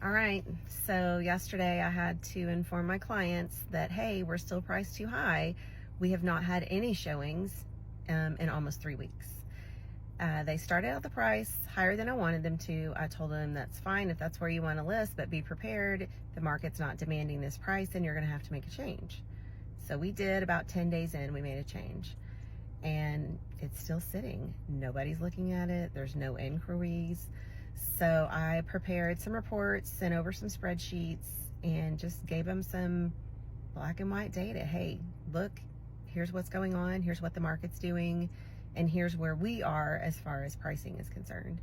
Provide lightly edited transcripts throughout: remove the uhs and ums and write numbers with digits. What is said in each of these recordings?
All right, so yesterday I had to inform my clients that, hey, we're still priced too high. We have not had any showings in almost 3 weeks. They started out the price higher than I wanted them to. I told them that's fine if that's where you want to list, but be prepared. The market's not demanding this price and you're going to have to make a change. So we did. About 10 days in, we made a change. And it's still sitting. Nobody's looking at it. There's no inquiries. So I prepared some reports, sent over some spreadsheets, and just gave them some black and white data. Hey, look, here's what's going on. Here's what the market's doing. And here's where we are as far as pricing is concerned.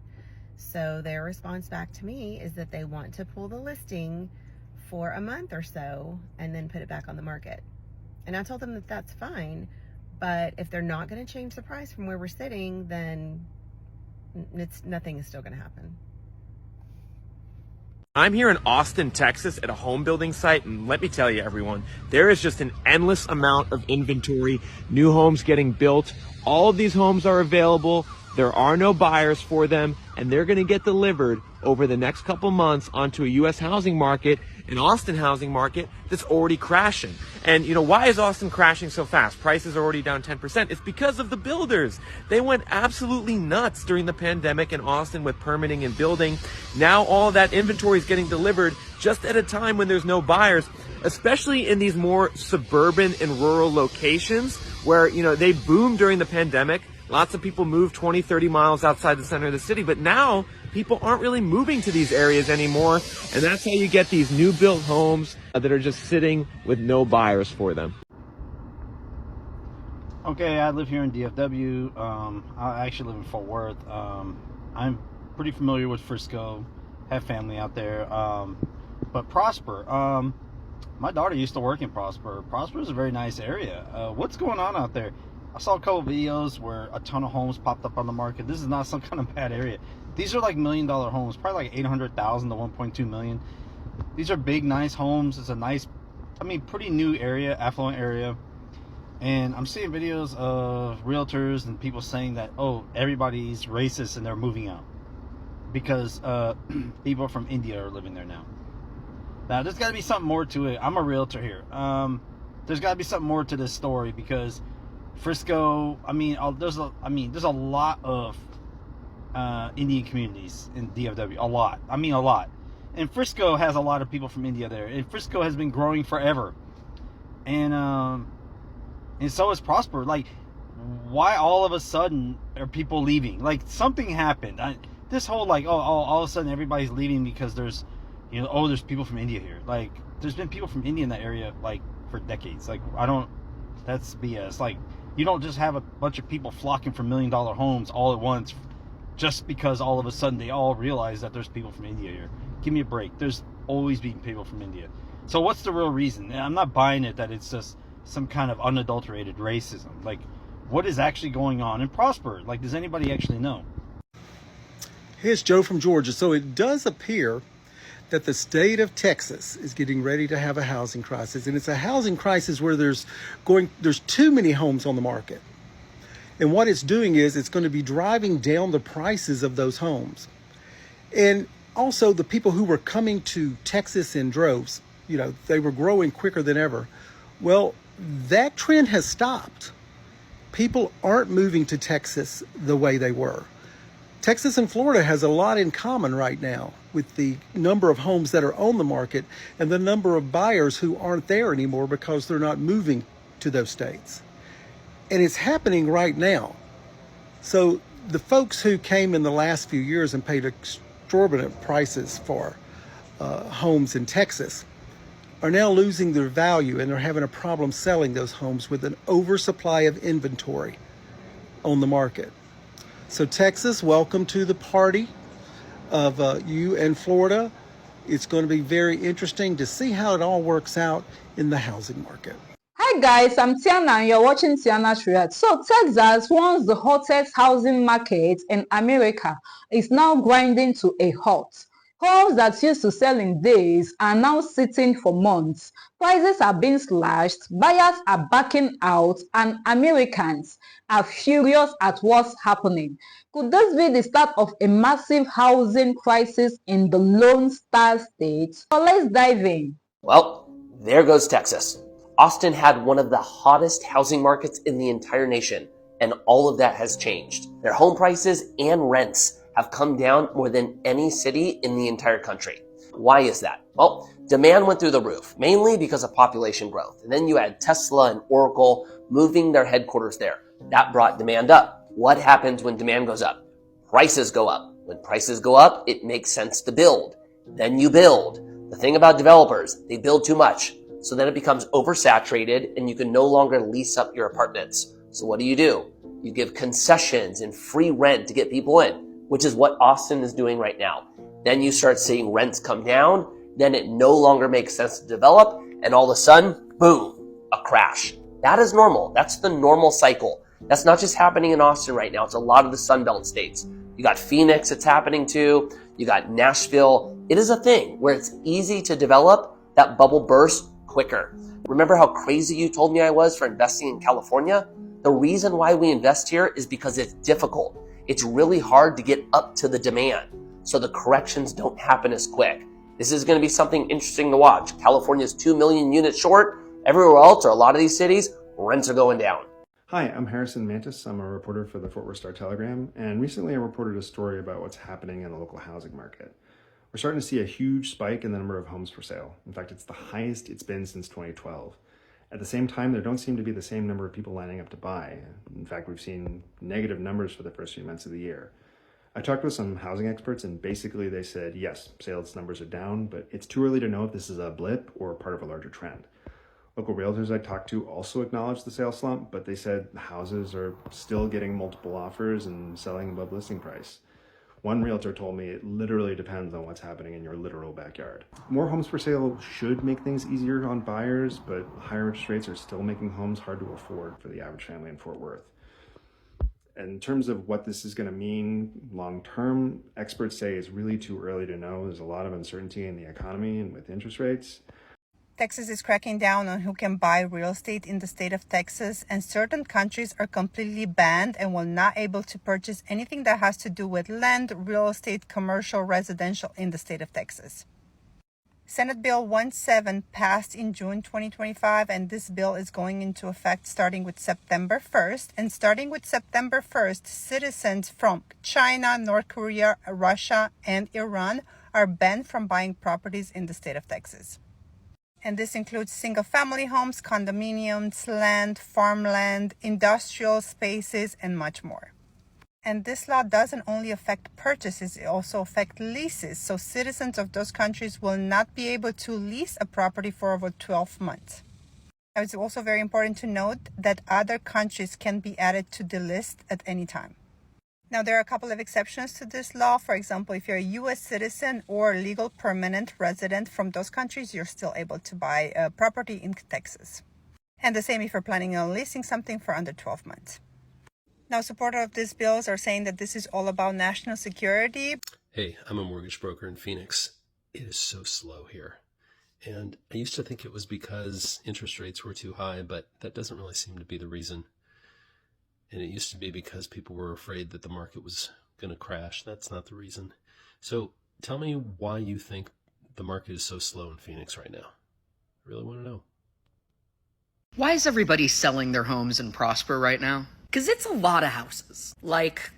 So their response back to me is that they want to pull the listing for a month or so and then put it back on the market. And I told them that that's fine, but if they're not going to change the price from where we're sitting, then nothing is still going to happen. I'm here in Austin, Texas at a home building site, and let me tell you, everyone, there is just an endless amount of inventory, new homes getting built. All of these homes are available. There are no buyers for them, and they're going to get delivered over the next couple months onto a U.S. housing market, an Austin housing market that's already crashing. And why is Austin crashing so fast? Prices are already down 10%. It's because of the builders. They went absolutely nuts during the pandemic in Austin with permitting and building. Now all of that inventory is getting delivered just at a time when there's no buyers, especially in these more suburban and rural locations where, they boomed during the pandemic. Lots of people moved 20, 30 miles outside the center of the city, but now people aren't really moving to these areas anymore, and that's how you get these new built homes that are just sitting with no buyers for them. Okay, I live here in DFW. I actually live in Fort Worth. I'm pretty familiar with Frisco, have family out there. But Prosper, my daughter used to work in Prosper. Prosper is a very nice area. What's going on out there? I saw a couple videos where a ton of homes popped up on the market. This is not some kind of bad area. These are like $1 million homes, probably like 800,000 to 1.2 million. These are big, nice homes. It's a nice, pretty new area, affluent area. And I'm seeing videos of realtors and people saying that, oh, everybody's racist and they're moving out because people from India are living there now. Now, there's got to be something more to it. I'm a realtor here. There's got to be something more to this story because Frisco, there's a lot of Indian communities in DFW. A lot. A lot. And Frisco has a lot of people from India there. And Frisco has been growing forever. And so is Prosper. Like, why all of a sudden are people leaving? Like, something happened. This whole, all of a sudden everybody's leaving because there's, there's people from India here. Like, there's been people from India in that area, for decades. That's BS. You don't just have a bunch of people flocking for $1 million homes all at once just because all of a sudden they all realize that there's people from India here. Give me a break. There's always been people from India. So what's the real reason? I'm not buying it that it's just some kind of unadulterated racism. What is actually going on in Prosper? Does anybody actually know? Here's Joe from Georgia. So it does appear that the state of Texas is getting ready to have a housing crisis. And it's a housing crisis where there's too many homes on the market. And what it's doing is it's going to be driving down the prices of those homes. And also the people who were coming to Texas in droves, they were growing quicker than ever. Well, that trend has stopped. People aren't moving to Texas the way they were. Texas and Florida has a lot in common right now with the number of homes that are on the market and the number of buyers who aren't there anymore because they're not moving to those states. And it's happening right now. So the folks who came in the last few years and paid exorbitant prices for homes in Texas are now losing their value, and they're having a problem selling those homes with an oversupply of inventory on the market. So Texas, welcome to the party of you and Florida. It's going to be very interesting to see how it all works out in the housing market. Hi guys, I'm Tiana and you're watching Tiana's React. So Texas, once the hottest housing market in America, is now grinding to a halt. Homes that used to sell in days are now sitting for months. Prices are being slashed, buyers are backing out, and Americans are furious at what's happening. Could this be the start of a massive housing crisis in the Lone Star State? So let's dive in. Well, there goes Texas. Austin had one of the hottest housing markets in the entire nation, and all of that has changed. Their home prices and rents have come down more than any city in the entire country. Why is that? Well, demand went through the roof, mainly because of population growth. And then you had Tesla and Oracle moving their headquarters there. That brought demand up. What happens when demand goes up? Prices go up. When prices go up, it makes sense to build. Then you build. The thing about developers, they build too much. So then it becomes oversaturated and you can no longer lease up your apartments. So what do? You give concessions and free rent to get people in, which is what Austin is doing right now. Then you start seeing rents come down. Then it no longer makes sense to develop. And all of a sudden, boom, a crash. That is normal. That's the normal cycle. That's not just happening in Austin right now. It's a lot of the Sunbelt states. You got Phoenix, it's happening too. You got Nashville. It is a thing where it's easy to develop. That bubble bursts quicker. Remember how crazy you told me I was for investing in California? The reason why we invest here is because it's difficult. It's really hard to get up to the demand. So the corrections don't happen as quick. This is going to be something interesting to watch. California's 2 million units short. Everywhere else, or a lot of these cities, rents are going down. Hi, I'm Harrison Mantis. I'm a reporter for the Fort Worth Star-Telegram, and recently I reported a story about what's happening in the local housing market. We're starting to see a huge spike in the number of homes for sale. In fact, it's the highest it's been since 2012. At the same time, there don't seem to be the same number of people lining up to buy. In fact, we've seen negative numbers for the first few months of the year. I talked with some housing experts and basically they said, yes, sales numbers are down, but it's too early to know if this is a blip or part of a larger trend. Local realtors I talked to also acknowledged the sales slump, but they said the houses are still getting multiple offers and selling above listing price. One realtor told me it literally depends on what's happening in your literal backyard. More homes for sale should make things easier on buyers, but higher interest rates are still making homes hard to afford for the average family in Fort Worth. In terms of what this is going to mean long term, experts say it's really too early to know. There's a lot of uncertainty in the economy and with interest rates. Texas is cracking down on who can buy real estate in the state of Texas, and certain countries are completely banned and will not able to purchase anything that has to do with land, real estate, commercial, residential in the state of Texas. Senate Bill 17 passed in June 2025, and this bill is going into effect starting with September 1st. And starting with September 1st, citizens from China, North Korea, Russia, and Iran are banned from buying properties in the state of Texas. And this includes single-family homes, condominiums, land, farmland, industrial spaces, and much more. And this law doesn't only affect purchases, it also affects leases. So citizens of those countries will not be able to lease a property for over 12 months. It's also very important to note that other countries can be added to the list at any time. Now, there are a couple of exceptions to this law. For example, if you're a U.S. citizen or legal permanent resident from those countries, you're still able to buy a property in Texas. And the same if you're planning on leasing something for under 12 months. Now, supporters of these bills are saying that this is all about national security. Hey, I'm a mortgage broker in Phoenix. It is so slow here. And I used to think it was because interest rates were too high, but that doesn't really seem to be the reason. And it used to be because people were afraid that the market was going to crash. That's not the reason. So tell me why you think the market is so slow in Phoenix right now. I really want to know. Why is everybody selling their homes in Prosper right now? Because it's a lot of houses. Like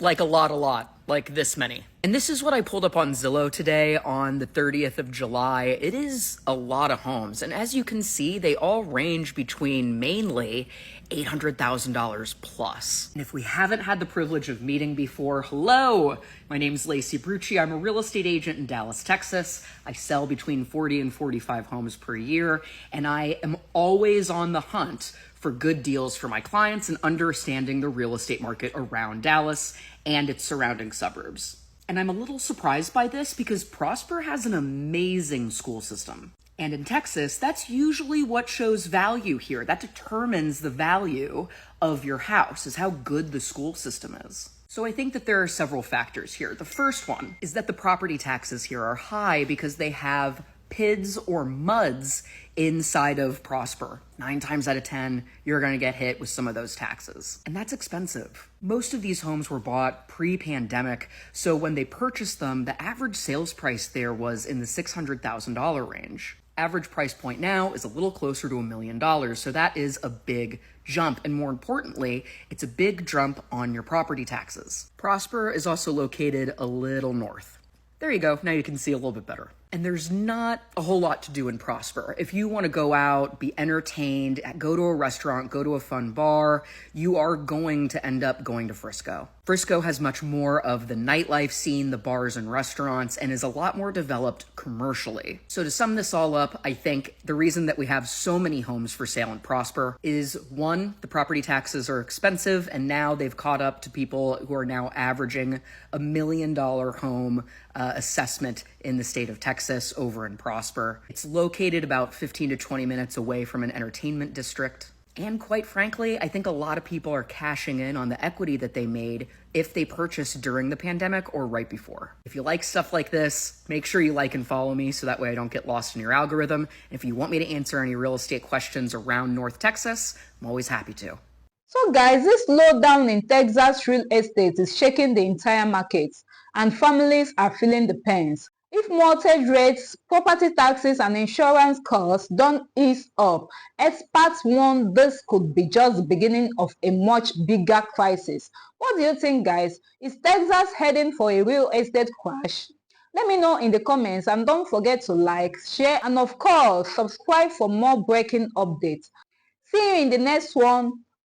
a lot, like this many. And this is what I pulled up on Zillow today on the 30th of July. It is a lot of homes. And as you can see, they all range between mainly $800,000 plus. And if we haven't had the privilege of meeting before, hello, my name's Lacey Brucci. I'm a real estate agent in Dallas, Texas. I sell between 40 and 45 homes per year, and I am always on the hunt for good deals for my clients and understanding the real estate market around Dallas and its surrounding suburbs. And I'm a little surprised by this because Prosper has an amazing school system. And in Texas, that's usually what shows value here. That determines the value of your house, is how good the school system is. So I think that there are several factors here. The first one is that the property taxes here are high because they have PIDs or MUDs inside of Prosper. 9 times out of 10, you're going to get hit with some of those taxes. And that's expensive. Most of these homes were bought pre-pandemic, so when they purchased them, the average sales price there was in the $600,000 range. Average price point now is a little closer to $1 million, so that is a big jump. And more importantly, it's a big jump on your property taxes. Prosper is also located a little north. There you go, now you can see a little bit better. And there's not a whole lot to do in Prosper. If you want to go out, be entertained, go to a restaurant, go to a fun bar, you are going to end up going to Frisco. Frisco has much more of the nightlife scene, the bars and restaurants, and is a lot more developed commercially. So to sum this all up, I think the reason that we have so many homes for sale in Prosper is, one, the property taxes are expensive, and now they've caught up to people who are now averaging $1 million home assessment in the state of Texas over in Prosper. It's located about 15 to 20 minutes away from an entertainment district. And quite frankly, I think a lot of people are cashing in on the equity that they made if they purchased during the pandemic or right before. If you like stuff like this, make sure you like and follow me so that way I don't get lost in your algorithm. And if you want me to answer any real estate questions around North Texas, I'm always happy to. So guys, this slowdown in Texas real estate is shaking the entire market, and families are feeling the pains. If mortgage rates, property taxes, and insurance costs don't ease up, experts warn this could be just the beginning of a much bigger crisis. What do you think, guys? Is Texas heading for a real estate crash? Let me know in the comments, and don't forget to like, share, and of course, subscribe for more breaking updates. See you in the next one.